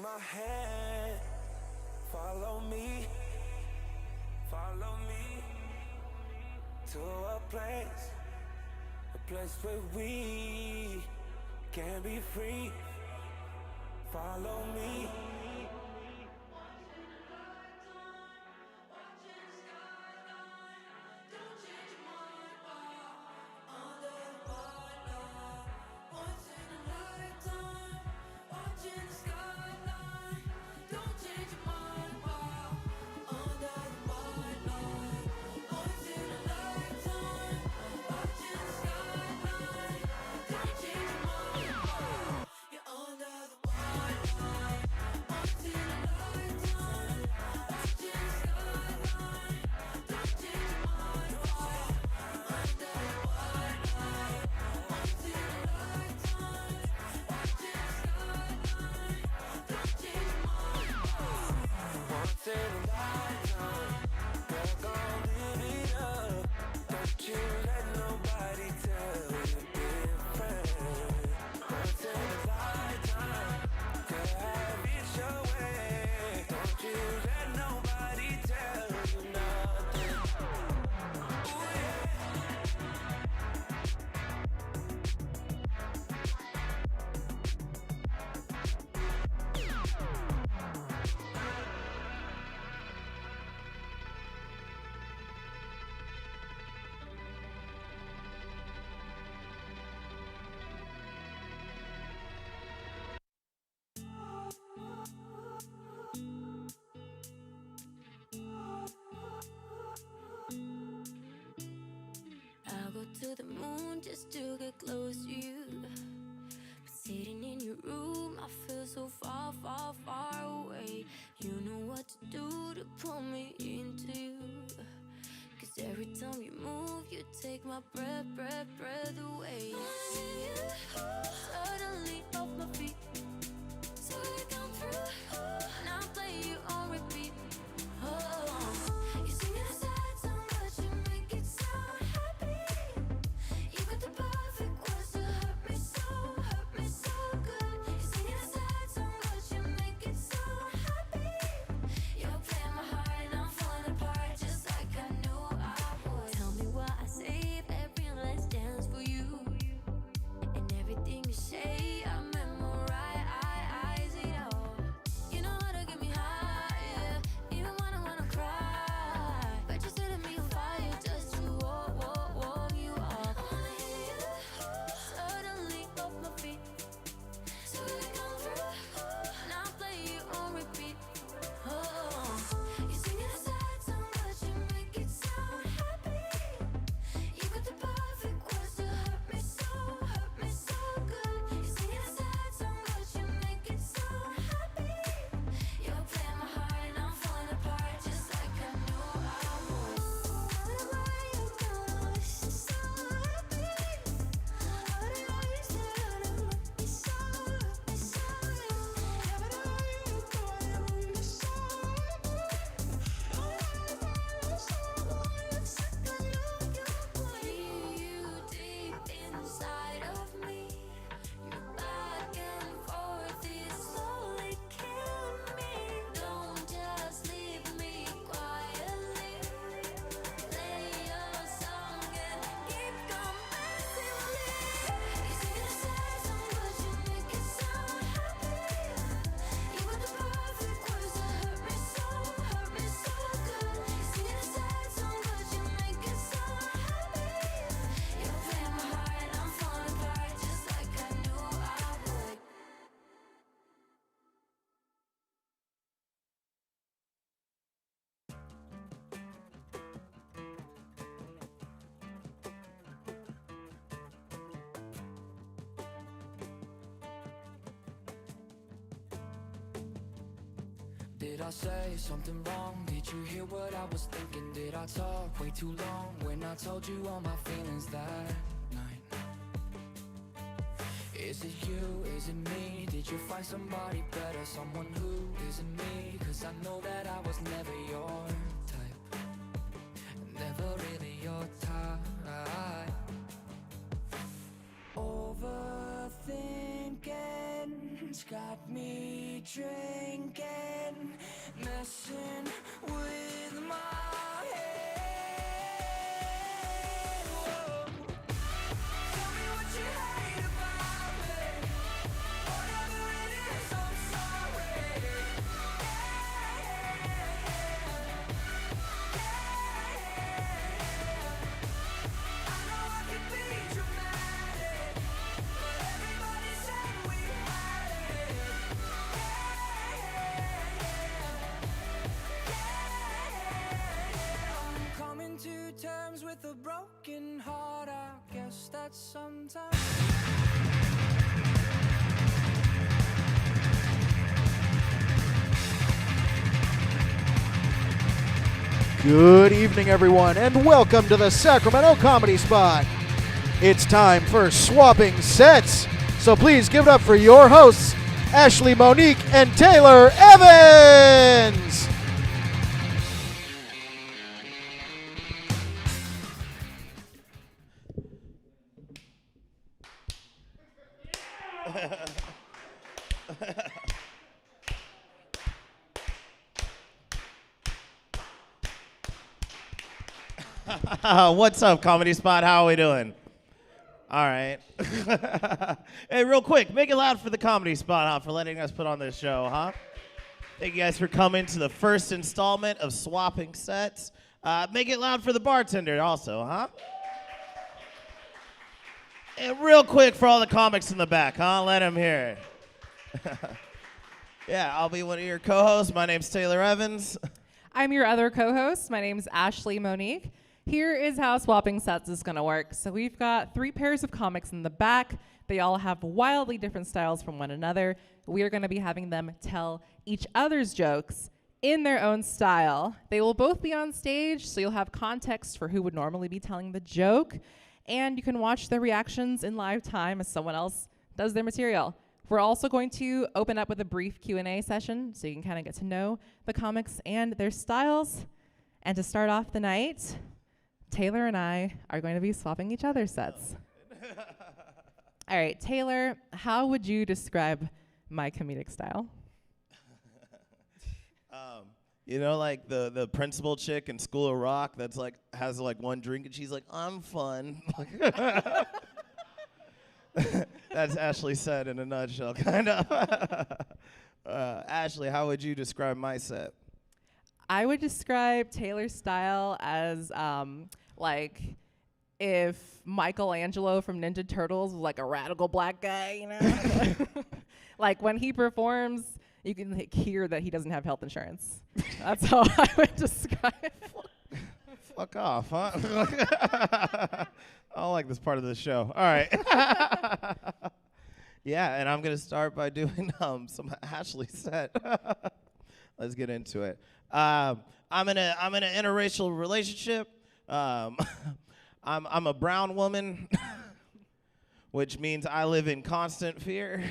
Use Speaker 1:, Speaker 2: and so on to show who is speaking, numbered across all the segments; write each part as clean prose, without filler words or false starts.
Speaker 1: my hand. Follow me to a place where we can be free. Follow me.
Speaker 2: I'll go to the moon just to get close to you. But sitting in your room, I feel so far, far, far away. You know what to do to pull me into you. Cause every time you move, you take my breath, breath, breath away. Suddenly off my feet, so we come through. Now play you on repeat. Oh, you sing it sad song, but you make it sound happy. You got the perfect words to hurt me so good. You sing it sad song, but you make it sound happy. You're playing my heart and I'm falling apart just like I knew I would. Tell me why I save every last dance for you, and everything you say I memorize it all. You know how to get me high, yeah, even when I wanna cry. But you're setting me on fire just to walk you off. I wanna hear you suddenly off my feet, so we come through. Now play you on repeat. Oh, you singing a sad song, but you make it sound happy. You got the perfect words to hurt me so good. You singing a sad song, but you make it sound happy. You're playing my heart and I'm falling apart just like I knew I would. Why you gonna listen so happy? How did I used to make me so yeah, but I you gonna me so you deep inside of me. You're back and forth, it slowly killing me. Don't just leave me quietly. Play your song and keep going. You sing a sad song, but you make it sound happy. You got the perfect words to hurt me so good. You sing a sad song, but you make it sound happy. You're playing my heart and I'm falling apart just like I knew I would.
Speaker 3: Did I say something wrong? Did you hear what I was thinking? Did I talk way too long when I told you all my feelings that night? Is it you? Is it me? Did you find somebody better? Someone who isn't me? Cause I know that I was never your type, never really your type. Overthinking onstage got me drinking, messing with my head. Whoa. Tell me what you hate about me. Whatever it is, I'm sorry. I know I can be dramatic, but everybody said we had it. I'm coming to terms with a broken heart. I guess that's sometimes.
Speaker 4: Good evening, everyone, and welcome to the Sacramento Comedy Spot. It's time for Swapping Sets, so please give it up for your hosts, Ashley, Monique, and Taylor Evans.
Speaker 5: What's up, Comedy Spot? How are we doing? All right. Hey, real quick, make it loud for the Comedy Spot, for letting us put on this show, huh? Thank you guys for coming to the first installment of Swapping Sets. Make it loud for the bartender also, huh? And real quick for all the comics in the back, huh? Let them hear it. Yeah, I'll be one of your co-hosts. My name's Taylor Evans.
Speaker 6: I'm your other co-host. My name's Ashley Monique. Here is how Swapping Sets is going to work. So we've got 3 pairs of comics in the back. They all have wildly different styles from one another. We are going to be having them tell each other's jokes in their own style. They will both be on stage, so you'll have context for who would normally be telling the joke. And you can watch their reactions in live time as someone else does their material. We're also going to open up with a brief Q&A session so you can kind of get to know the comics and their styles. And to start off the night, Taylor and I are going to be swapping each other's sets. All right, Taylor, how would you describe my comedic style?
Speaker 5: You know, like the principal chick in School of Rock that's like has like one drink and she's like, I'm fun. That's Ashley said in a nutshell, kind of. Ashley, how would you describe my set?
Speaker 6: I would describe Taylor's style as like if Michelangelo from Ninja Turtles was like a radical black guy, you know? Like when he performs, you can hear that he doesn't have health insurance. That's how I would describe it.
Speaker 5: Fuck off, huh? I don't like this part of the show. All right. Yeah, and I'm going to start by doing some Ashley set. Let's get into it. I'm in an interracial relationship. I'm a brown woman, which means I live in constant fear.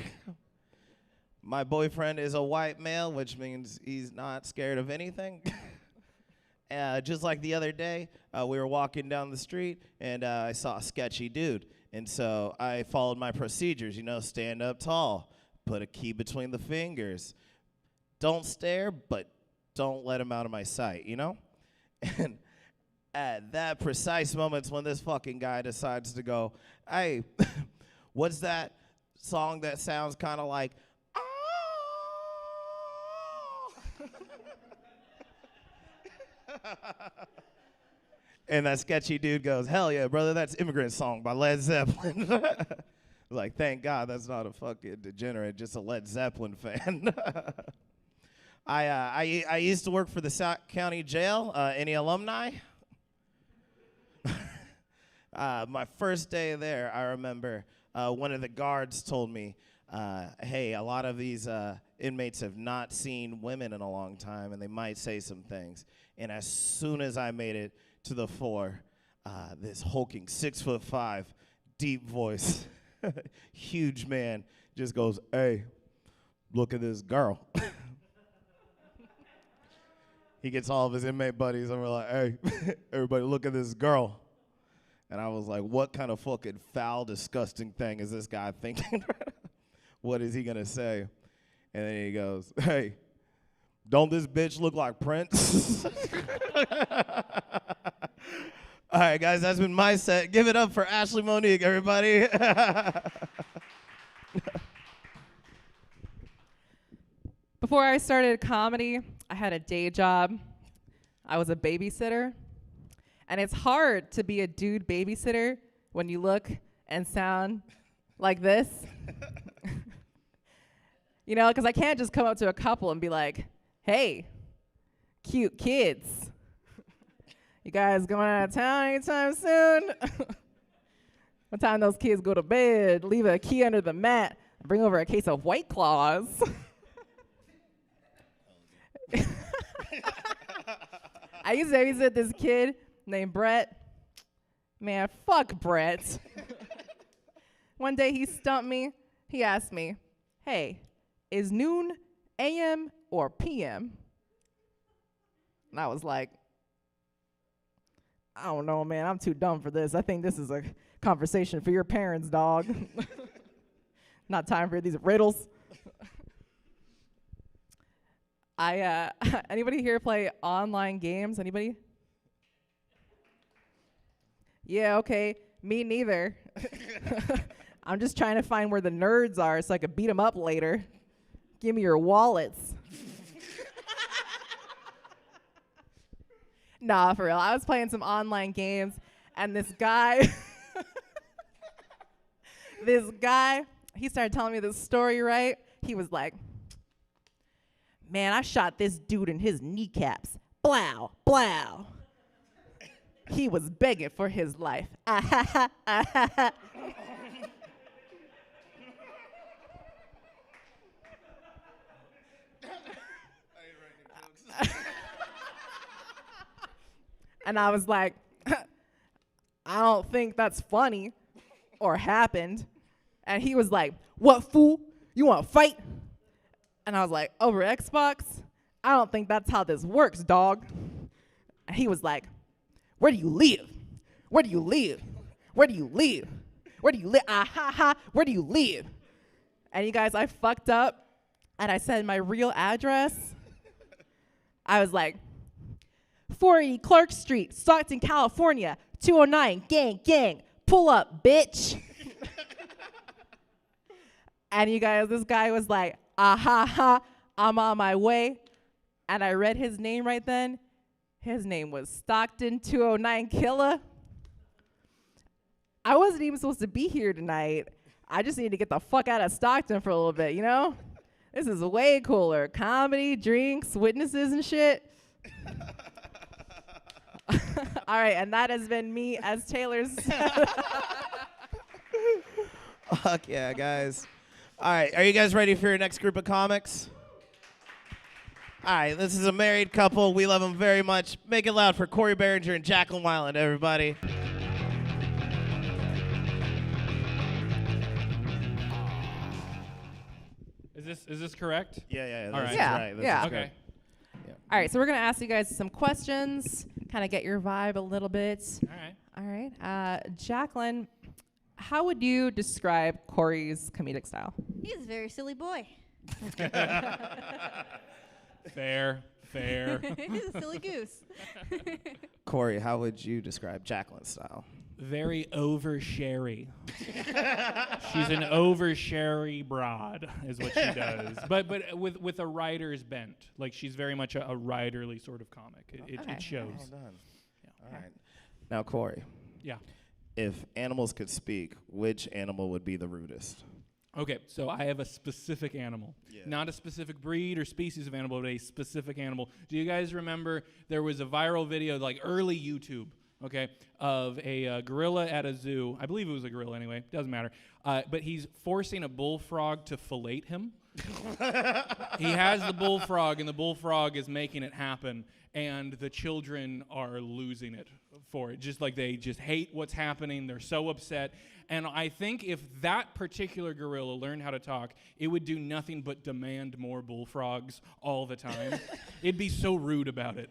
Speaker 5: My boyfriend is a white male, which means he's not scared of anything. Just like the other day, we were walking down the street, and I saw a sketchy dude. And so I followed my procedures, you know, stand up tall, put a key between the fingers. Don't stare, but don't let him out of my sight, you know? And at that precise moment when this fucking guy decides to go, hey, what's that song that sounds kind of like, and that sketchy dude goes, hell yeah, brother, that's Immigrant Song by Led Zeppelin. Like, thank God that's not a fucking degenerate, just a Led Zeppelin fan. I used to work for the Sac County Jail. Any alumni? My first day there, I remember one of the guards told me, hey, a lot of these inmates have not seen women in a long time, and they might say some things. And as soon as I made it to the floor, this hulking 6'5", deep voice, huge man, just goes, hey, look at this girl. He gets all of his inmate buddies, and we're like, hey, everybody look at this girl. And I was like, what kind of fucking foul, disgusting thing is this guy thinking? What is he going to say? And then he goes, hey, don't this bitch look like Prince? All right, guys, that's been my set. Give it up for Ashley Monique, everybody.
Speaker 6: Before I started comedy, I had a day job. I was a babysitter. And it's hard to be a dude babysitter when you look and sound like this. You know, because I can't just come up to a couple and be like, hey, cute kids. You guys going out of town anytime soon? What time those kids go to bed, leave a key under the mat, bring over a case of White Claws. I used to babysit this kid named Brett. Man, fuck Brett. One day he stumped me. He asked me, hey, is noon a.m. or p.m.? And I was like, I don't know, man. I'm too dumb for this. I think this is a conversation for your parents, dog. Not time for these riddles. Anybody here play online games? Anybody? Yeah, okay. Me neither. I'm just trying to find where the nerds are so I could beat them up later. Give me your wallets. Nah, for real. I was playing some online games, and this guy, he started telling me this story, right? He was like, man, I shot this dude in his kneecaps. Blow, blow. He was begging for his life. Ah, ha, ha, ah, ha, ha. And I was like, I don't think that's funny or happened. And he was like, what, fool? You want to fight? And I was like, over Xbox? I don't think that's how this works, dog. And he was like, where do you live? Where do you live? Where do you live? Where do you live? Ah, ha, ha. Where do you live? And you guys, I fucked up. And I said my real address. I was like, 480 Clark Street, Stockton, California, 209, gang, gang, pull up, bitch. And you guys, this guy was like, ah, ha, ha, I'm on my way. And I read his name right then. His name was Stockton 209 Killer. I wasn't even supposed to be here tonight. I just need to get the fuck out of Stockton for a little bit, you know? This is way cooler. Comedy, drinks, witnesses, and shit. All right, and that has been me as Taylor's.
Speaker 5: Fuck yeah, guys. All right, are you guys ready for your next group of comics? All right, this is a married couple. We love them very much. Make it loud for Cory Barringer and Jaclyn, Weiand, everybody.
Speaker 7: Is this correct?
Speaker 5: Yeah.
Speaker 7: All right.
Speaker 6: Yeah,
Speaker 5: Right. This
Speaker 6: yeah.
Speaker 5: is
Speaker 7: Okay.
Speaker 5: good.
Speaker 6: All right, so we're going to ask you guys some questions, kind of get your vibe a little bit.
Speaker 7: All right.
Speaker 6: All right. Jaclyn, how would you describe Cory's comedic style?
Speaker 2: He's a very silly boy.
Speaker 7: Fair.
Speaker 2: He's a silly goose.
Speaker 5: Cory, how would you describe Jaclyn's style?
Speaker 7: Very oversharey. She's an oversharey broad, is what she does. But with a writer's bent. Like she's very much a writerly sort of comic. It shows.
Speaker 5: Well done.
Speaker 7: Yeah.
Speaker 5: All right. Now, Cory,
Speaker 7: Yeah.
Speaker 5: if animals could speak, which animal would be the rudest?
Speaker 7: Okay, so I have a specific animal.
Speaker 5: Yeah.
Speaker 7: Not a specific breed or species of animal, but a specific animal. Do you guys remember there was a viral video, like early YouTube, okay, of a gorilla at a zoo. I believe it was a gorilla anyway. Doesn't matter. But he's forcing a bullfrog to fillet him. He has the bullfrog, and the bullfrog is making it happen. And the children are losing it for it. Just like they just hate what's happening. They're so upset. And I think if that particular gorilla learned how to talk, it would do nothing but demand more bullfrogs all the time. It'd be so rude about it.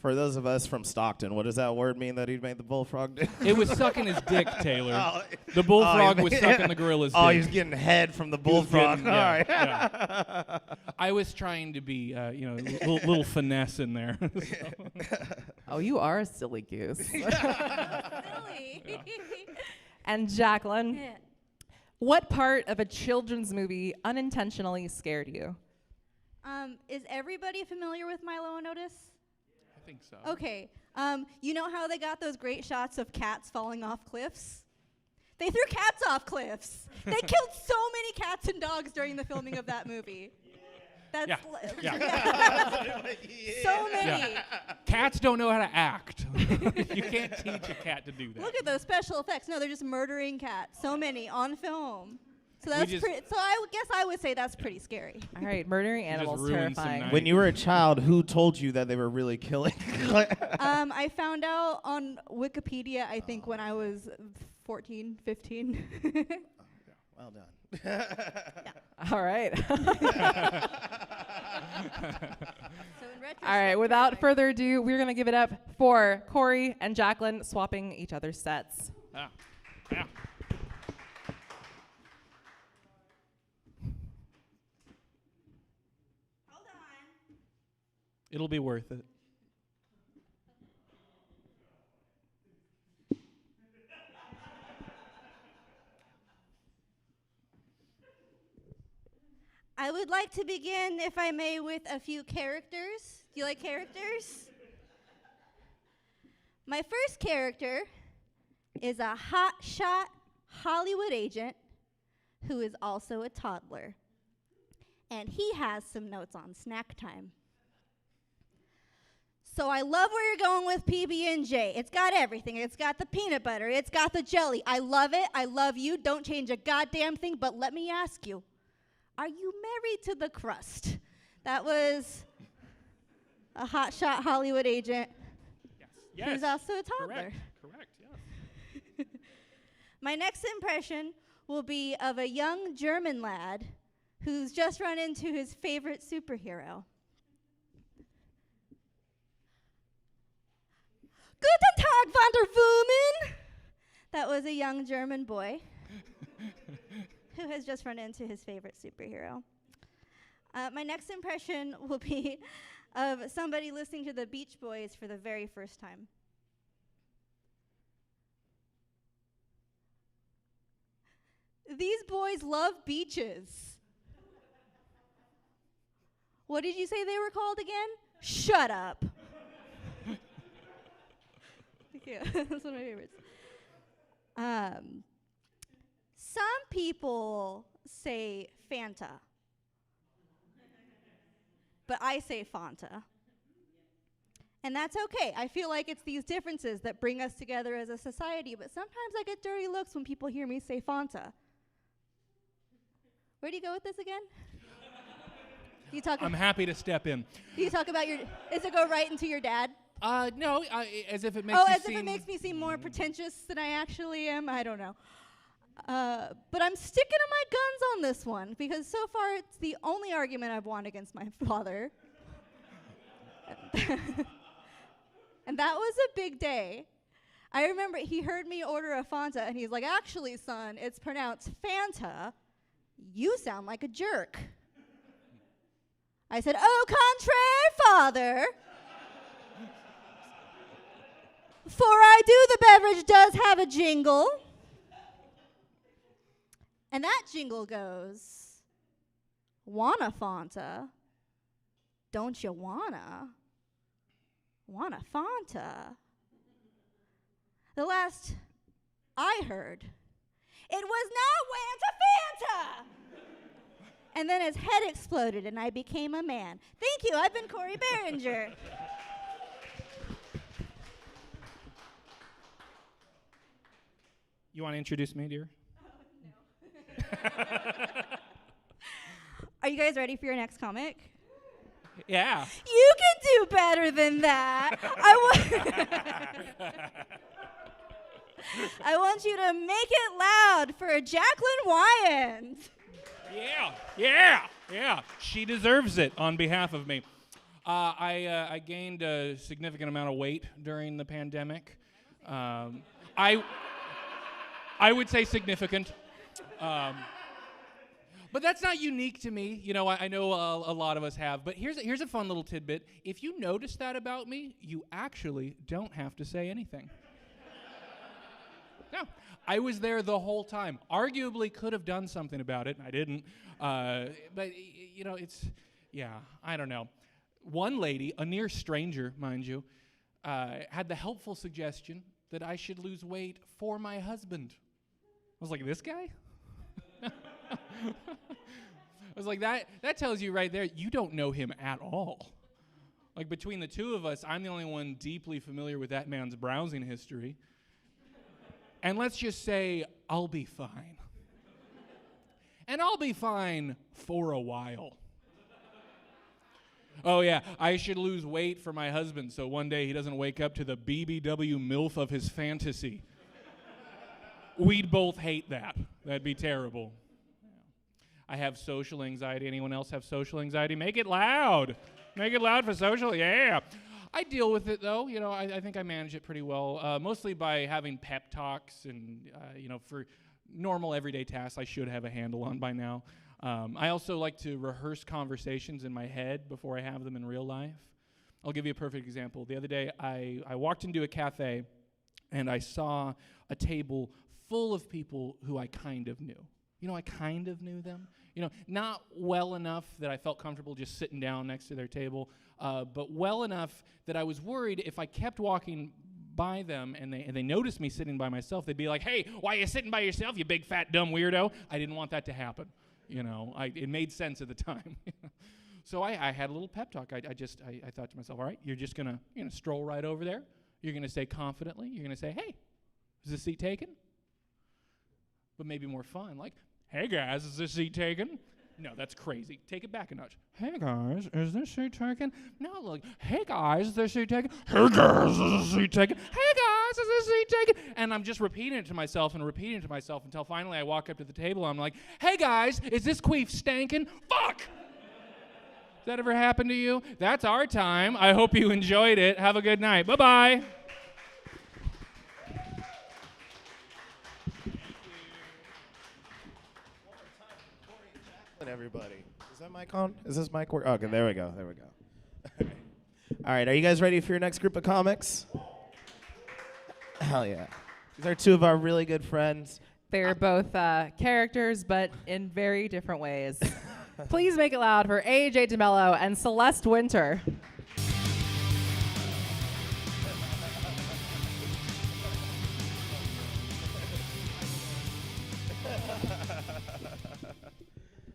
Speaker 5: For those of us from Stockton, what does that word mean that he made the bullfrog do?
Speaker 7: It was sucking his dick, Taylor. The bullfrog was sucking the gorilla's dick.
Speaker 5: Oh, he was getting head from the bullfrog.
Speaker 7: Getting,
Speaker 5: All right.
Speaker 7: yeah. I was trying to be, little finesse in there.
Speaker 6: Oh, you are a silly goose.
Speaker 8: Silly.
Speaker 6: And Jaclyn,
Speaker 8: Yeah.
Speaker 6: what part of a children's movie unintentionally scared you?
Speaker 8: Is everybody familiar with Milo and Otis?
Speaker 7: I think so.
Speaker 8: Okay. You know how they got those great shots of cats falling off cliffs? They threw cats off cliffs. They killed so many cats and dogs during the filming of that movie. That's
Speaker 7: Yeah.
Speaker 8: so many.
Speaker 7: Yeah. Cats don't know how to act. You can't teach a cat to do that.
Speaker 8: Look at those special effects. No, they're just murdering cats. So many on film. So that's
Speaker 7: just-
Speaker 8: so I guess I would say that's pretty scary.
Speaker 6: All right, murdering
Speaker 7: just
Speaker 6: animals,
Speaker 7: ruined some
Speaker 6: terrifying.
Speaker 7: night.
Speaker 5: When you were a child, who told you that they were really killing?
Speaker 8: I found out on Wikipedia, I think, when I was 14, 15.
Speaker 5: Well done.
Speaker 6: All right.
Speaker 8: So in retrospect,
Speaker 6: All right, without further ado, we're going to give it up for Cory and Jaclyn swapping each other's sets.
Speaker 7: Ah. Yeah.
Speaker 8: Hold on.
Speaker 7: It'll be worth it.
Speaker 8: I would like to begin, if I may, with a few characters. Do you like characters? My first character is a hotshot Hollywood agent who is also a toddler. And he has some notes on snack time. So I love where you're going with PB&J. It's got everything. It's got the peanut butter. It's got the jelly. I love it. I love you. Don't change a goddamn thing. But let me ask you, are you married to the crust? That was a hotshot Hollywood agent
Speaker 7: Yes.
Speaker 8: who's also a toddler.
Speaker 7: Correct. Yes.
Speaker 8: My next impression will be of a young German lad who's just run into his favorite superhero. Guten Tag, Wanderwoman! That was a young German boy who has just run into his favorite superhero. My next impression will be of somebody listening to the Beach Boys for the very first time. These boys love beaches. What did you say they were called again? Shut up. Thank you. That's one of my favorites. Some people say Fanta, but I say Fanta. And that's okay. I feel like it's these differences that bring us together as a society, but sometimes I get dirty looks when people hear me say Fanta. Where do you go with this again? Do you talk
Speaker 7: I'm happy to step in.
Speaker 8: Do you talk about your, does it go right into your dad?
Speaker 7: No, as if it makes
Speaker 8: Oh,
Speaker 7: you
Speaker 8: as
Speaker 7: seem...
Speaker 8: if it makes me seem more pretentious than I actually am? I don't know. But I'm sticking to my guns on this one because so far it's the only argument I've won against my father. And that was a big day. I remember he heard me order a Fanta and he's like, actually, son, it's pronounced Fanta. You sound like a jerk. I said, au contraire, father. For I do, the beverage does have a jingle. And that jingle goes, wanna Fanta? Don't you wanna? Wanna Fanta? The last I heard, it was not Wanta Fanta! And then his head exploded and I became a man. Thank you, I've been Cory Barringer.
Speaker 7: You want to introduce me, dear?
Speaker 8: Are you guys ready for your next comic?
Speaker 7: Yeah.
Speaker 8: You can do better than that. I want you to make it loud for Jaclyn Weiand.
Speaker 7: Yeah. She deserves it on behalf of me. I gained a significant amount of weight during the pandemic. I would say significant. But that's not unique to me. You know, I know a lot of us have. But here's a fun little tidbit. If you notice that about me, you actually don't have to say anything. No, I was there the whole time. Arguably could have done something about it. I didn't. But, you know, I don't know. One lady, a near stranger, mind you, had the helpful suggestion that I should lose weight for my husband. I was like, this guy? I was like, that tells you right there, you don't know him at all. Like, between the two of us, I'm the only one deeply familiar with that man's browsing history. And let's just say, I'll be fine. And I'll be fine for a while. Oh, yeah, I should lose weight for my husband so one day he doesn't wake up to the BBW MILF of his fantasy. We'd both hate that. That'd be terrible. I have social anxiety. Anyone else have social anxiety? Make it loud. Make it loud for social. Yeah. I deal with it, though. You know, I think I manage it pretty well, mostly by having pep talks and, you know, for normal everyday tasks I should have a handle on by now. I also like to rehearse conversations in my head before I have them in real life. I'll give you a perfect example. The other day, I walked into a cafe, and I saw a table full of people who I kind of knew. You know, I kind of knew them. You know, not well enough that I felt comfortable just sitting down next to their table, but well enough that I was worried if I kept walking by them and they noticed me sitting by myself, they'd be like, hey, why are you sitting by yourself, you big, fat, dumb weirdo? I didn't want that to happen. You know, it made sense at the time. So I had a little pep talk. I thought to myself, all right, you're just going to stroll right over there. You're going to say confidently, you're going to say, hey, is this seat taken? But maybe more fun, like, hey, guys, is this seat taken? No, that's crazy. Take it back a notch. Hey, guys, is this seat taken? No, look, hey, guys, is this seat taken? Hey, guys, is this seat taken? Hey, guys, is this seat taken? And I'm just repeating it to myself until finally I walk up to the table. I'm like, hey, guys, is this queef stankin'? Fuck! Has that ever happened to you? That's our time. I hope you enjoyed it. Have a good night. Bye-bye.
Speaker 5: Everybody. Is that mic on? Is this mic work? Okay, there we go. All right, are you guys ready for your next group of comics? Hell yeah. These are two of our really good friends.
Speaker 6: They're both characters, but in very different ways. Please make it loud for AJ DeMello and Celeste Winter.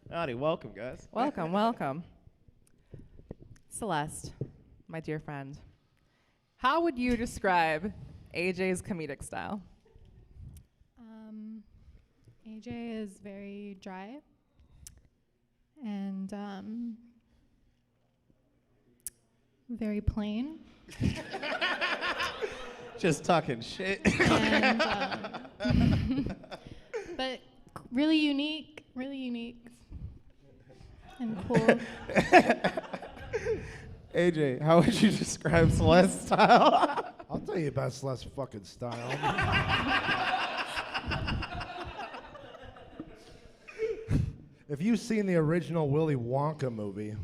Speaker 5: Howdy, welcome, guys.
Speaker 6: Welcome. Celeste, my dear friend, how would you describe AJ's comedic style?
Speaker 9: AJ is very dry and very plain.
Speaker 5: Just talking shit.
Speaker 9: And, but really unique and cool.
Speaker 5: AJ, how would you describe Celeste's style?
Speaker 10: I'll tell you about Celeste's fucking style. If you've seen the original Willy Wonka movie,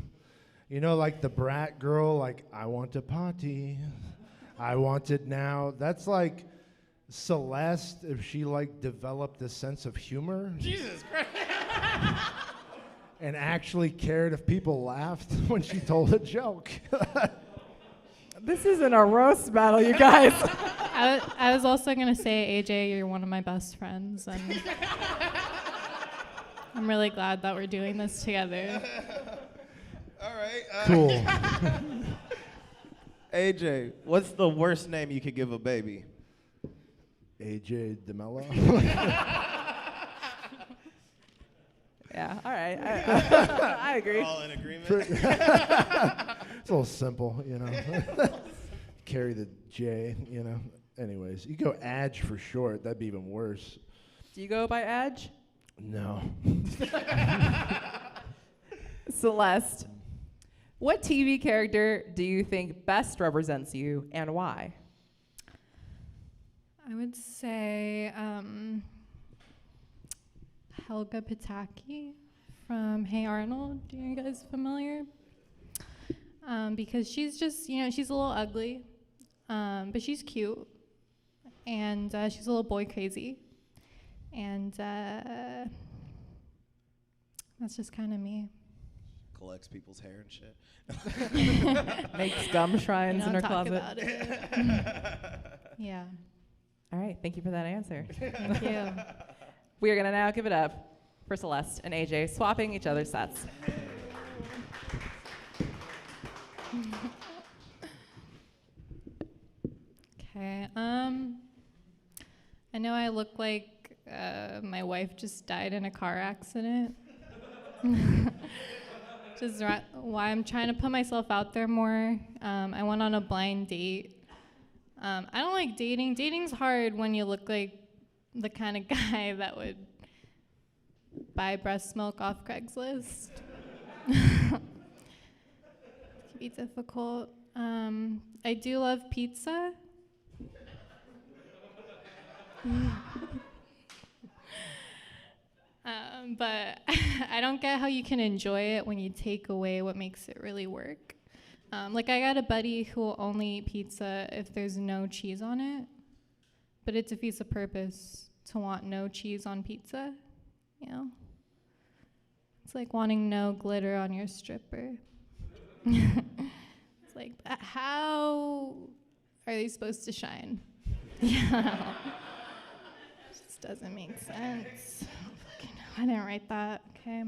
Speaker 10: you know, like the brat girl, like, I want a potty, I want it now. That's like Celeste if she, like, developed a sense of humor.
Speaker 5: Jesus Christ.
Speaker 10: And actually cared if people laughed when she told a joke.
Speaker 6: This isn't a roast battle, you guys.
Speaker 9: I was also going to say, AJ, you're one of my best friends, and I'm really glad that we're doing this together.
Speaker 5: All right.
Speaker 10: Cool.
Speaker 5: AJ, what's the worst name you could give a baby?
Speaker 10: AJ DeMello.
Speaker 6: Yeah, all right. I agree.
Speaker 5: All in agreement.
Speaker 10: It's a little simple, you know. Carry the J, you know. anyways, you go Adge for short. That'd be even worse.
Speaker 6: Do you go by Edge?
Speaker 10: No.
Speaker 6: Celeste, what TV character do you think best represents you and why?
Speaker 9: I would say Helga Pataki from Hey Arnold. Are you guys familiar? Because she's just, she's a little ugly, but she's cute, and she's a little boy crazy, and that's just kind of me.
Speaker 5: Collects people's hair and shit.
Speaker 6: Makes gum shrines in her
Speaker 9: Talk
Speaker 6: closet.
Speaker 9: about it. Yeah.
Speaker 6: All right, thank you for that answer.
Speaker 9: Thank you.
Speaker 6: We are going to now give it up for Celeste and AJ swapping each other's sets.
Speaker 9: Okay. I know I look like my wife just died in a car accident. Which is why I'm trying to put myself out there more. I went on a blind date. I don't like dating. Dating's hard when you look like the kind of guy that would buy breast milk off Craigslist. It can be difficult. I do love pizza. But I don't get how you can enjoy it when you take away what makes it really work. Like I got a buddy who will only eat pizza if there's no cheese on it, but it defeats the purpose to want no cheese on pizza, It's like wanting no glitter on your stripper. It's like, how are they supposed to shine? Just doesn't make sense. I didn't write that, okay.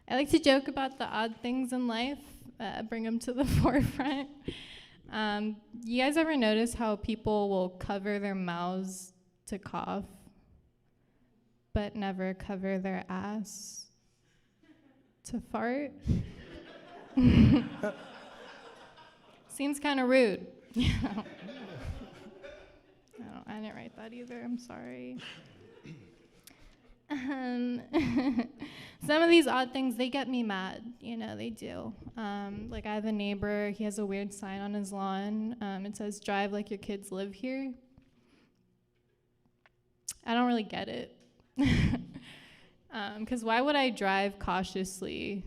Speaker 9: I like to joke about the odd things in life, bring them to the forefront. You guys ever notice how people will cover their mouths to cough, but never cover their ass to fart? Seems kind of rude. No, I didn't write that either, I'm sorry. Some of these odd things, they get me mad, they do. Like I have a neighbor, he has a weird sign on his lawn. It says, "Drive like your kids live here." I don't really get it. Because why would I drive cautiously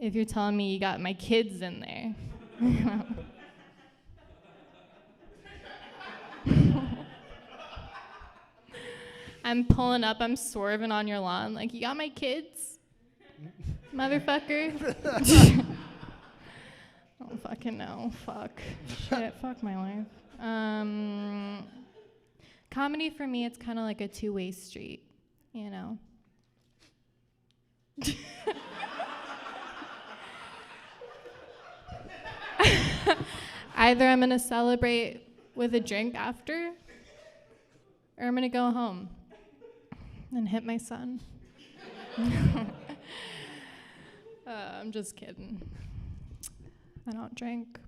Speaker 9: if you're telling me you got my kids in there? I'm pulling up, I'm swerving on your lawn, like, you got my kids? Motherfucker. I don't fucking know. Fuck. Shit, fuck my life. Comedy for me, it's kind of like a two-way street, Either I'm gonna celebrate with a drink after, or I'm gonna go home and hit my son. I'm just kidding. I don't drink.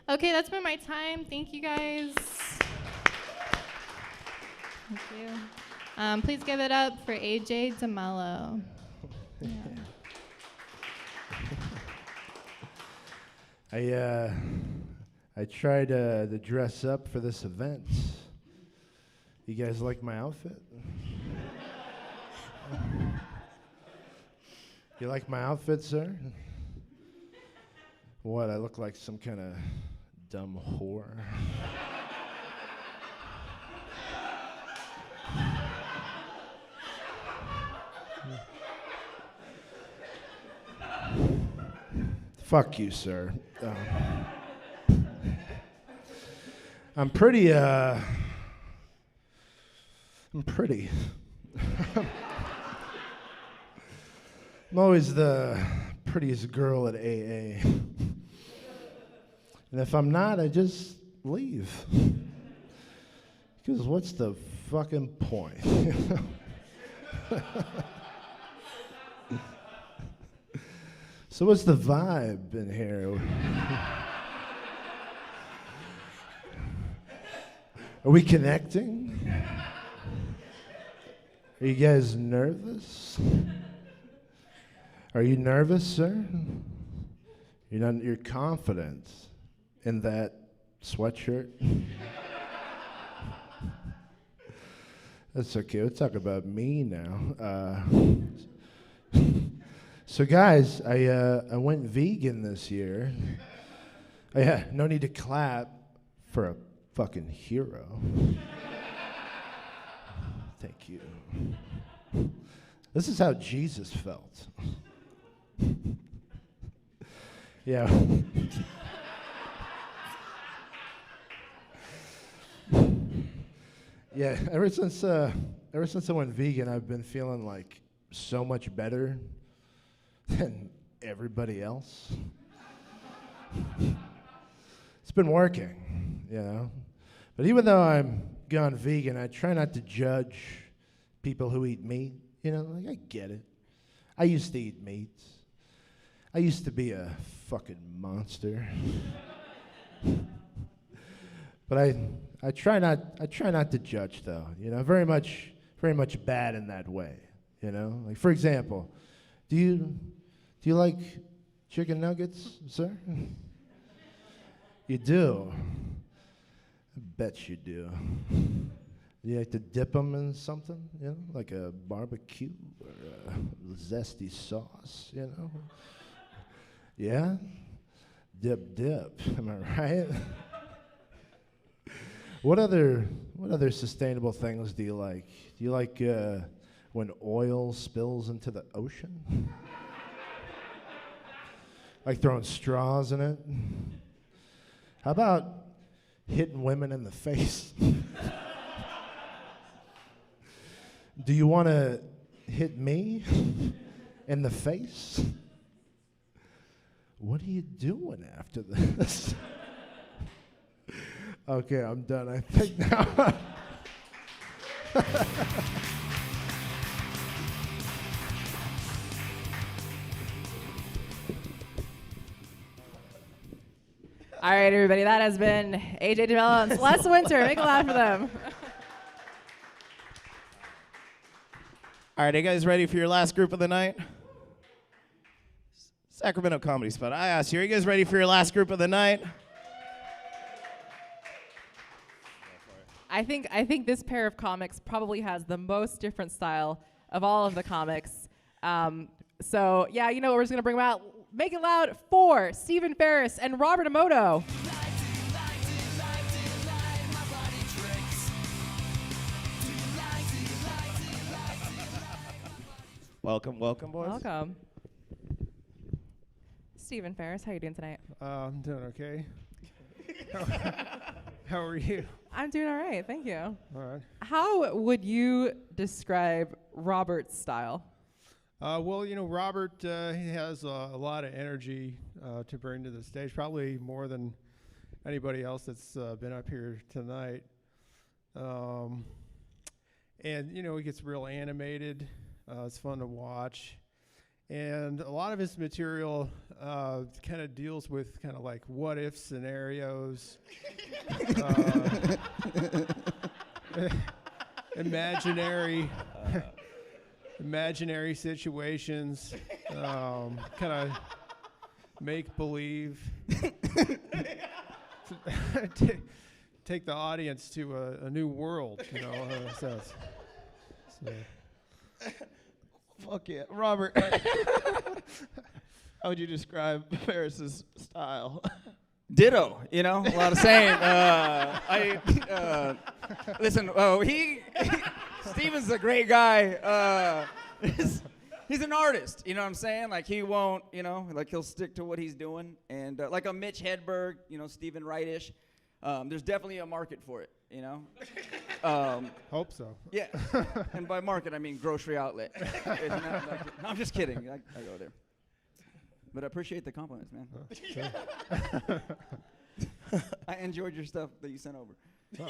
Speaker 9: Okay, that's been my time. Thank you guys. Thank you. Please give it up for AJ DeMello.
Speaker 10: I tried to dress up for this event. You guys like my outfit? You like my outfit, sir? What, I look like some kind of dumb whore? Fuck you, sir. I'm pretty. I'm always the prettiest girl at AA. And if I'm not, I just leave. Because what's the fucking point? So what's the vibe in here? Are we connecting? Are you guys nervous? Are you nervous, sir? You're confident in that sweatshirt? That's okay. We'll talk about me now. So guys, I went vegan this year. Oh, yeah, no need to clap for a fucking hero. Thank you. This is how Jesus felt. Yeah. Yeah, ever since I went vegan, I've been feeling like so much better than everybody else. It's been working, you know. But even though I'm gone vegan, I try not to judge people who eat meat. You know, like, I get it. I used to eat meat. I used to be a fucking monster. But I try not to judge though. You know, very much bad in that way. You know, like for example, do you like chicken nuggets, sir? You do. I bet you do. You like to dip them in something, you know, like a barbecue or a zesty sauce, you know? Yeah? Dip. Am I right? What other sustainable things do you like? Do you like when oil spills into the ocean? Like throwing straws in it? How about hitting women in the face? Do you want to hit me in the face? What are you doing after this? Okay, I'm done, I think now.
Speaker 6: All right, everybody, that has been AJ DeMello and Celeste Winter. Make a laugh for them.
Speaker 5: All right, are you guys ready for your last group of the night? Sacramento Comedy Spot. I asked you, are you guys ready for your last group of the night?
Speaker 6: I think this pair of comics probably has the most different style of all of the comics. So yeah, you know what, we're just gonna bring them out. Make it loud for Stephen Ferris and Robert Omoto.
Speaker 5: Welcome, boys.
Speaker 6: Welcome. Stephen Ferris, how are you doing tonight?
Speaker 11: I'm doing okay. How are you?
Speaker 6: I'm doing all right, thank you.
Speaker 11: All right.
Speaker 6: How would you describe Robert's style?
Speaker 11: Well, you know, Robert, he has a lot of energy to bring to the stage, probably more than anybody else that's been up here tonight. And, you know, he gets real animated. It's fun to watch. And a lot of his material kind of deals with kind of like what-if scenarios, imaginary situations, kind of make-believe. Take the audience to a new world, you know. So.
Speaker 5: Fuck yeah. Robert, how would you describe Ferris's style?
Speaker 12: Ditto, you know, a lot of same. Listen, Steven's a great guy. He's an artist, you know what I'm saying? Like, he won't, you know, like, he'll stick to what he's doing. And like a Mitch Hedberg, you know, Steven Wright-ish, there's definitely a market for it, you know?
Speaker 11: Hope so.
Speaker 12: Yeah, and by market, I mean grocery outlet. It's not like, no, I'm just kidding. I go there. But I appreciate the compliments, man.
Speaker 11: Sure.
Speaker 12: I enjoyed your stuff that you sent over.
Speaker 11: Oh.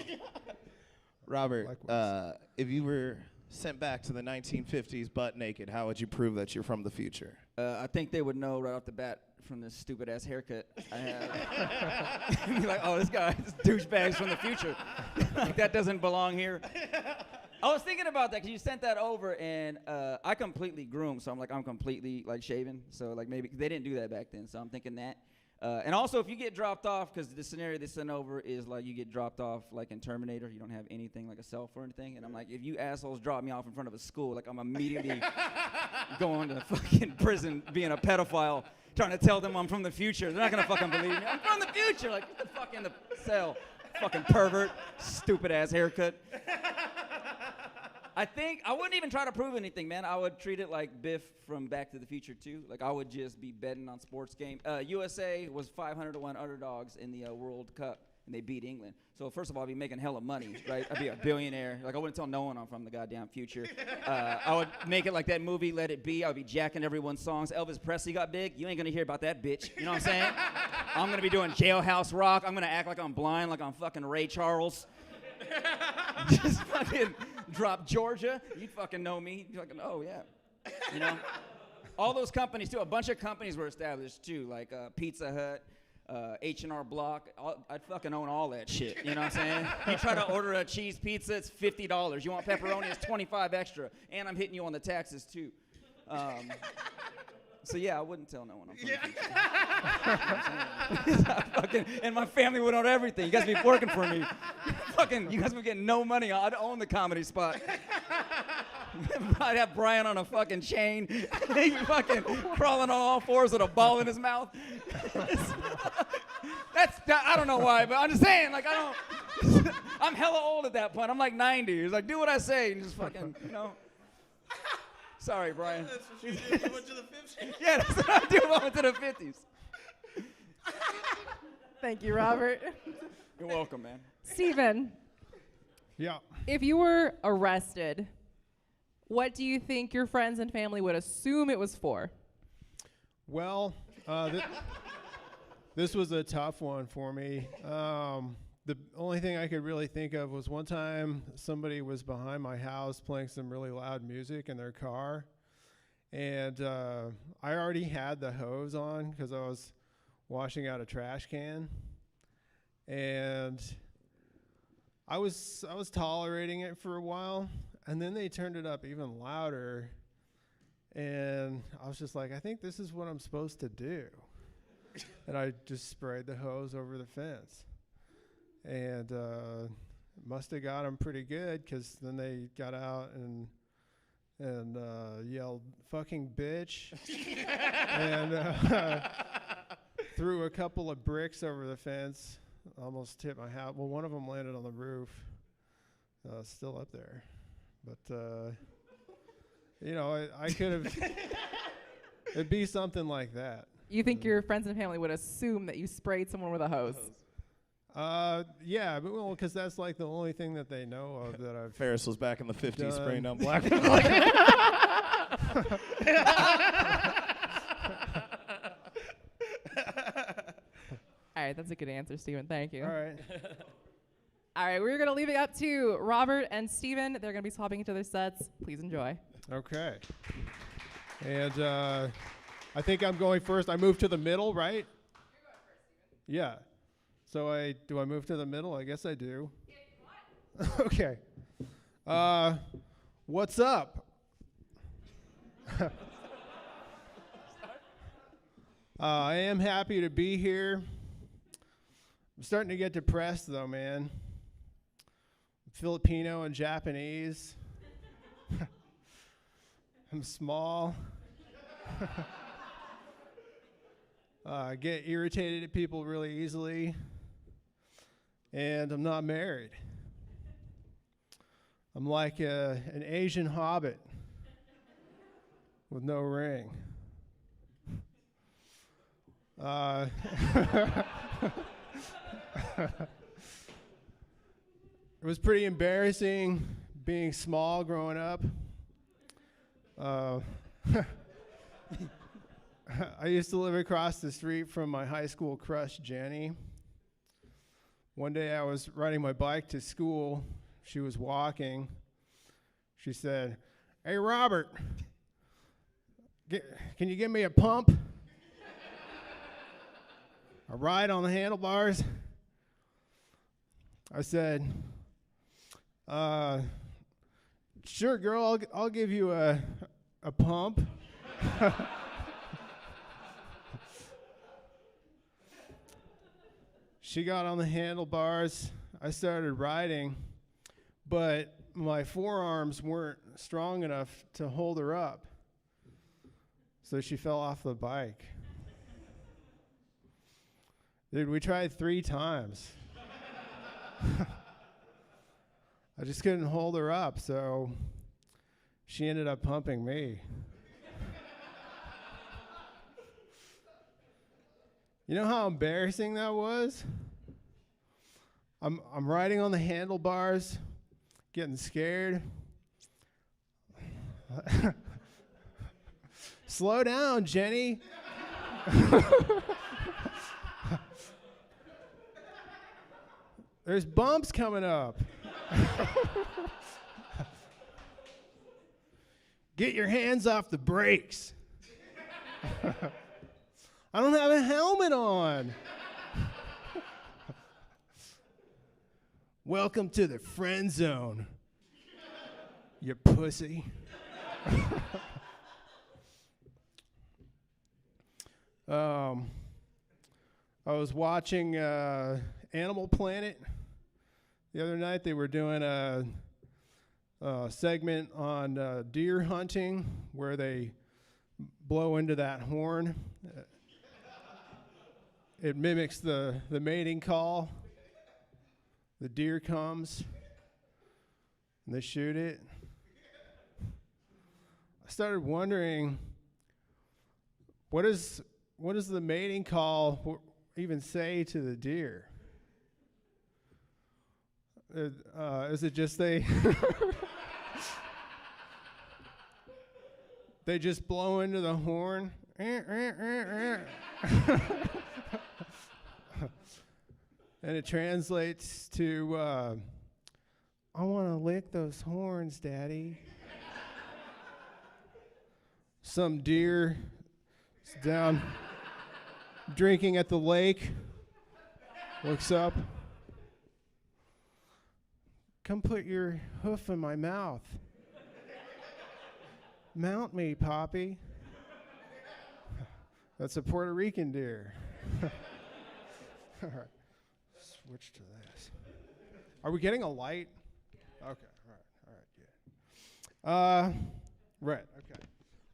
Speaker 5: Robert, if you were sent back to the 1950s butt naked, how would you prove that you're from the future?
Speaker 12: I think they would know right off the bat from this stupid ass haircut I have. Be like, oh, this douchebag's from the future. Like, that doesn't belong here. I was thinking about that because you sent that over, and I completely groomed, so I'm completely like shaven. So like maybe they didn't do that back then, so I'm thinking that. And also, if you get dropped off, because the scenario they sent over is like you get dropped off like in Terminator, you don't have anything like a cell phone or anything. And I'm like, if you assholes drop me off in front of a school, like I'm immediately going to fucking prison, being a pedophile, trying to tell them I'm from the future. They're not gonna fucking believe me. I'm from the future. Like, get the fuck in the cell, fucking pervert, stupid ass haircut. I think I wouldn't even try to prove anything, man. I would treat it like Biff from Back to the Future 2. Like, I would just be betting on sports game. USA was 500-1 underdogs in the World Cup, and they beat England. So first of all, I'd be making hella money, right? I'd be a billionaire. Like, I wouldn't tell no one I'm from the goddamn future. I would make it like that movie, Let It Be. I would be jacking everyone's songs. Elvis Presley got big. You ain't gonna hear about that bitch. You know what I'm saying? I'm gonna be doing Jailhouse Rock. I'm gonna act like I'm blind, like I'm fucking Ray Charles. Just fucking drop Georgia. You'd fucking know me. You'd be like, oh, yeah. You know? All those companies, too. A bunch of companies were established, too, like Pizza Hut, H&R Block. I'd fucking own all that shit. You know what I'm saying? You try to order a cheese pizza, it's $50. You want pepperoni, it's $25 extra. And I'm hitting you on the taxes, too. So, yeah, I wouldn't tell no one I'm from the future. And my family would own everything. You guys would be working for me. You guys would get no money. I'd own the Comedy Spot. I'd have Brian on a fucking chain. He'd be fucking crawling on all fours with a ball in his mouth. I don't know why, but I'm just saying, like, I'm hella old at that point. I'm like 90. He's like, do what I say, and just fucking, you know. Sorry, Brian.
Speaker 5: That's what you did. You went to the 50s.
Speaker 12: Yeah, that's what I do. I went to the 50s.
Speaker 6: Thank you, Robert.
Speaker 12: You're welcome, man.
Speaker 6: Steven.
Speaker 11: Yeah.
Speaker 6: If you were arrested, what do you think your friends and family would assume it was for?
Speaker 11: Well, this was a tough one for me. The only thing I could really think of was one time somebody was behind my house playing some really loud music in their car. And I already had the hose on because I was washing out a trash can. And I was tolerating it for a while. And then they turned it up even louder. And I was just like, I think this is what I'm supposed to do. And I just sprayed the hose over the fence. And must have got them pretty good because then they got out and yelled, fucking bitch. And threw a couple of bricks over the fence. Almost hit my house. Well, one of them landed on the roof. Still up there. But, you know, I could have... It'd be something like that.
Speaker 6: You think your friends and family would assume that you sprayed someone with a hose?
Speaker 11: Yeah, but well, because that's like the only thing that they know of that I've.
Speaker 5: Ferris was back in the 50s
Speaker 11: done.
Speaker 5: spraying down black.
Speaker 6: All right, that's a good answer, Steven. Thank you.
Speaker 11: All right.
Speaker 6: All right, we're going to leave it up to Robert and Steven. They're going to be swapping each other's sets. Please enjoy.
Speaker 11: Okay. And I think I'm going first. I moved to the middle, right?
Speaker 6: You're going first, Steven.
Speaker 11: Yeah. So do I move to the middle? I guess I do. Yeah, you want. Okay. What's up? I am happy to be here. I'm starting to get depressed though, man. Filipino and Japanese. I'm small. I get irritated at people really easily. And I'm not married. I'm like an Asian hobbit with no ring. It was pretty embarrassing being small growing up. I used to live across the street from my high school crush, Jenny. One day I was riding my bike to school. She was walking. She said, "Hey, Robert, can you give me a pump? A ride on the handlebars? I said, sure, girl, I'll give you a pump. She got on the handlebars. I started riding, but my forearms weren't strong enough to hold her up. So she fell off the bike. Dude, we tried 3 times. I just couldn't hold her up, so she ended up pumping me. You know how embarrassing that was? I'm riding on the handlebars, getting scared. Slow down, Jenny. There's bumps coming up. Get your hands off the brakes. I don't have a helmet on. Welcome to the friend zone, you pussy. I was watching Animal Planet the other night. They were doing a segment on deer hunting where they blow into that horn. It mimics the mating call. The deer comes, and they shoot it. I started wondering, what does the mating call even say to the deer? Is it just they they just blow into the horn? And it translates to, I want to lick those horns, Daddy. Some deer is down drinking at the lake, looks up. Come put your hoof in my mouth. Mount me, Poppy. That's a Puerto Rican deer. All right. Switch to this. Are we getting a light? Okay, all right, good. Right, okay.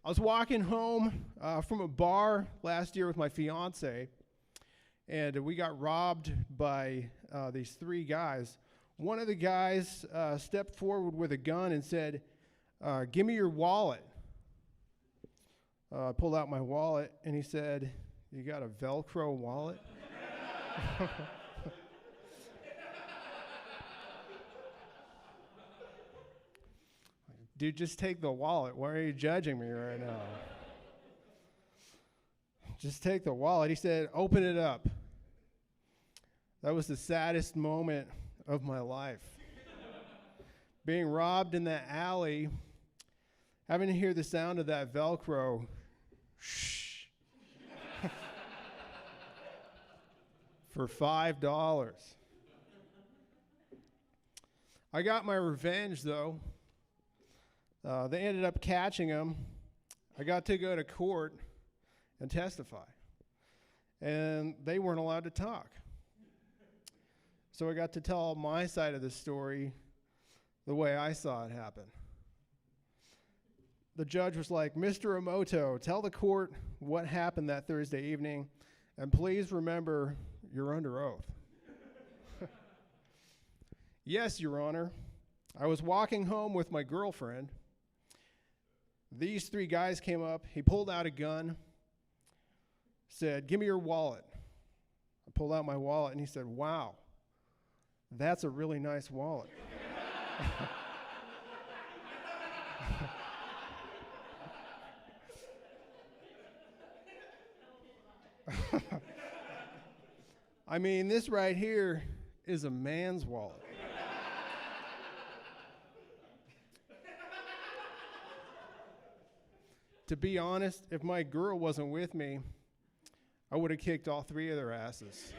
Speaker 11: I was walking home from a bar last year with my fiance, and we got robbed by these 3 guys. One of the guys stepped forward with a gun and said, give me your wallet. I pulled out my wallet, and he said, you got a Velcro wallet? Dude, just take the wallet. Why are you judging me right now? Just take the wallet. He said, open it up. That was the saddest moment of my life. Being robbed in that alley, having to hear the sound of that Velcro. Shh. For $5. I got my revenge, though. They ended up catching him. I got to go to court and testify. And they weren't allowed to talk. So I got to tell my side of the story the way I saw it happen. The judge was like, Mr. Omoto, tell the court what happened that Thursday evening, and please remember you're under oath. Yes, Your Honor. I was walking home with my girlfriend. These 3 guys came up. He pulled out a gun, said, give me your wallet. I pulled out my wallet, and he said, wow, that's a really nice wallet. I mean, this right here is a man's wallet. to be honest, if my girl wasn't with me, I would have kicked all 3 of their asses.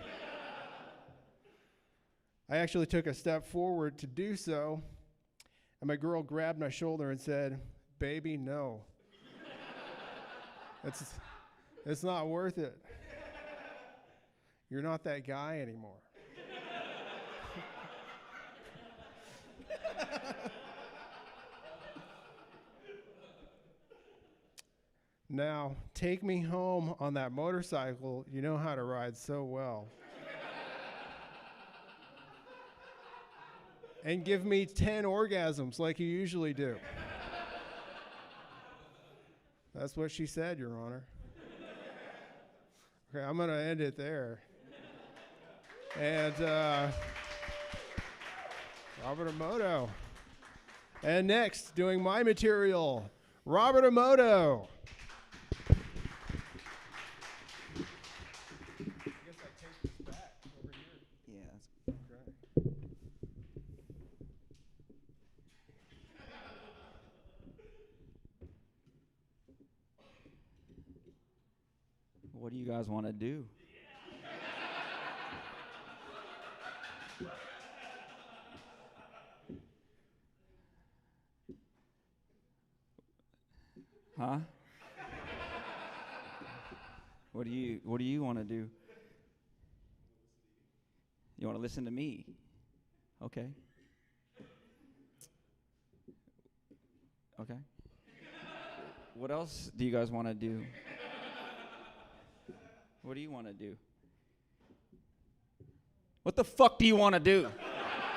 Speaker 11: I actually took a step forward to do so, and my girl grabbed my shoulder and said, "Baby, no. It's not worth it. You're not that guy anymore." Now, take me home on that motorcycle you know how to ride so well. And give me 10 orgasms like you usually do. That's what she said, Your Honor. Okay, I'm going to end it there. And Robert Omoto. And next, doing my material, Robert Omoto.
Speaker 12: What do you guys want to do? Huh? What do you want to do? You want to listen to me? Okay. Okay. What else do you guys want to do? What do you want to do? What the fuck do you want to do?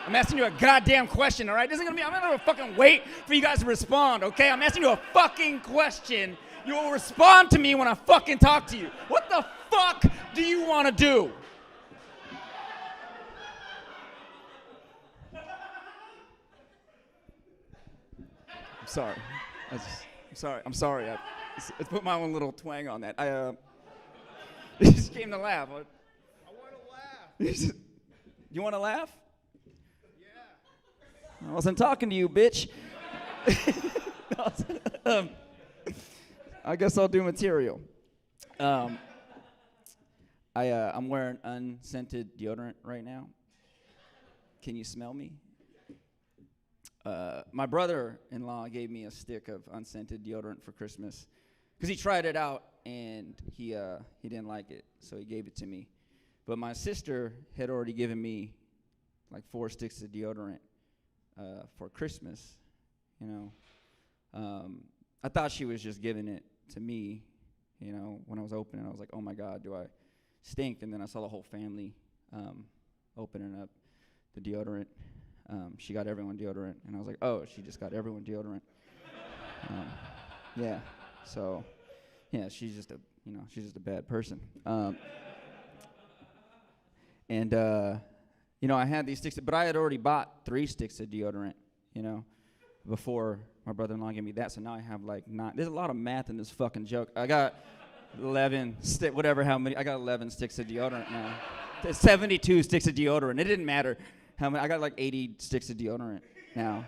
Speaker 12: I'm asking you a goddamn question, all right? I'm not gonna fucking wait for you guys to respond, okay? I'm asking you a fucking question. You will respond to me when I fucking talk to you. What the fuck do you want to do? I'm sorry. I'm sorry. I put my own little twang on that. You just came to laugh. I want to laugh. You want to laugh? Yeah. I wasn't talking to you, bitch. I guess I'll do material. I'm wearing unscented deodorant right now. Can you smell me? My brother-in-law gave me a stick of unscented deodorant for Christmas because he tried it out and he didn't like it, so he gave it to me. But my sister had already given me like 4 sticks of deodorant for Christmas, you know. I thought she was just giving it to me, you know. When I was opening, I was like, oh my God, do I stink? And then I saw the whole family opening up the deodorant. She got everyone deodorant, and I was like, oh, she just got everyone deodorant. Yeah, so, yeah, she's just a bad person. And I had these sticks, but I had already bought 3 sticks of deodorant, you know, before my brother-in-law gave me that. So now I have like 9. There's a lot of math in this fucking joke. I got 11 I got 11 sticks of deodorant now. There's 72 sticks of deodorant. It didn't matter how many. I got like 80 sticks of deodorant now.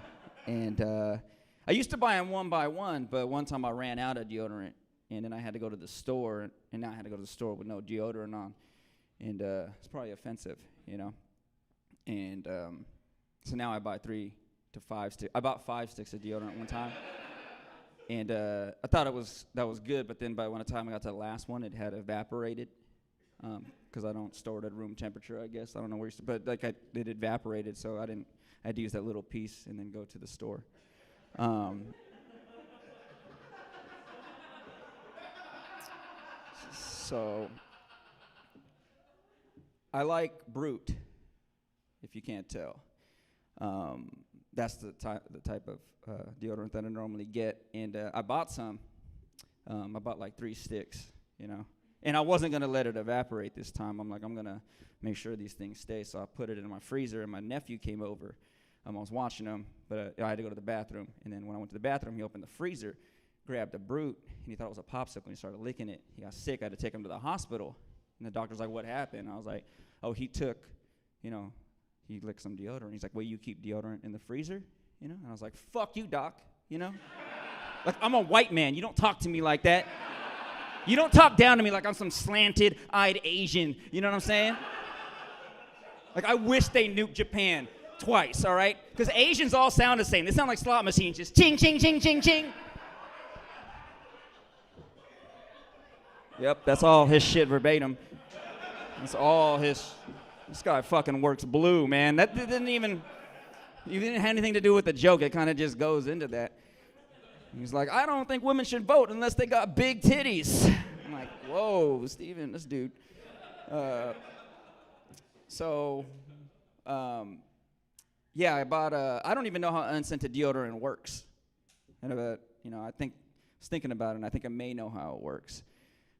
Speaker 12: And I used to buy them one by one, but one time I ran out of deodorant, and then I had to go to the store, and now I had to go to the store with no deodorant on. And it's probably offensive, you know. And so now I buy 3 to 5 sticks. I bought 5 sticks of deodorant one time. And I thought that was good, but then by the time I got to the last one, it had evaporated. Because I don't store it at room temperature, I guess. I don't know where but like it evaporated, so I had to use that little piece and then go to the store. So I like Brute, if you can't tell. That's the type of deodorant that I normally get, and I bought some. I bought like 3 sticks, you know. And I wasn't going to let it evaporate this time. I'm going to make sure these things stay. So I put it in my freezer, and my nephew came over. I was watching him, but I had to go to the bathroom. And then when I went to the bathroom, he opened the freezer, grabbed a Brute, and he thought it was a popsicle, and he started licking it. He got sick. I had to take him to the hospital. And the doctor's like, what happened? And I was like, oh, he licked some deodorant. He's like, well, you keep deodorant in the freezer? You know? And I was like, fuck you, doc, you know? Like, I'm a white man. You don't talk to me like that. You don't talk down to me like I'm some slanted-eyed Asian. You know what I'm saying? Like, I wish they nuked Japan twice, all right? Because Asians all sound the same. They sound like slot machines, just ching, ching, ching, ching, ching. Yep, that's all his shit verbatim. That's all his. This guy fucking works blue, man. That didn't even have anything to do with the joke. It kind of just goes into that. He's like, I don't think women should vote unless they got big titties. I'm like, whoa, Steven, this dude. Yeah, I bought I don't even know how unscented deodorant works. And I was thinking about it, and I think I may know how it works.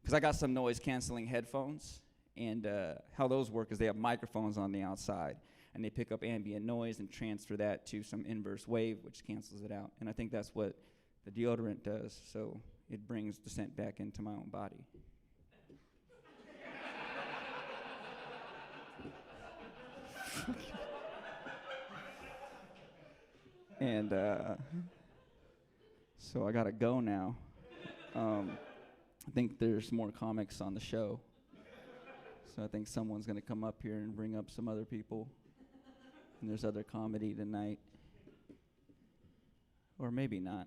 Speaker 12: Because I got some noise-canceling headphones, and how those work is they have microphones on the outside, and they pick up ambient noise and transfer that to some inverse wave, which cancels it out. And I think that's what the deodorant does, so it brings the scent back into my own body. And so I gotta go now. I think there's more comics on the show. So I think someone's gonna come up here and bring up some other people. And there's other comedy tonight. Or maybe not.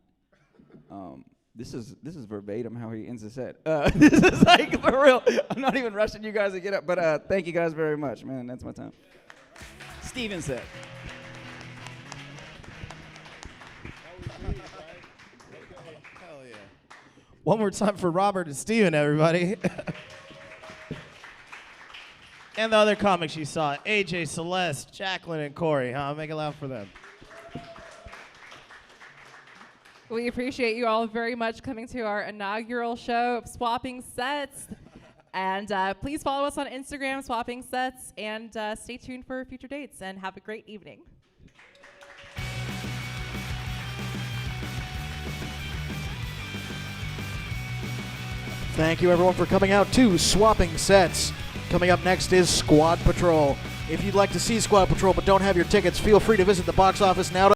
Speaker 12: This is verbatim how he ends the set. This is like for real. I'm not even rushing you guys to get up, but thank you guys very much, man. That's my time. Steven said.
Speaker 5: Hell yeah. One more time for Robert and Steven, everybody. And the other comics you saw, AJ, Celeste, Jaclyn, and Cory. Huh? Make it loud for them.
Speaker 6: We appreciate you all very much coming to our inaugural show of Swapping Sets. And please follow us on Instagram, Swapping Sets, and stay tuned for future dates, and have a great evening.
Speaker 4: Thank you, everyone, for coming out to Swapping Sets. Coming up next is Squad Patrol. If you'd like to see Squad Patrol but don't have your tickets, feel free to visit the box office now.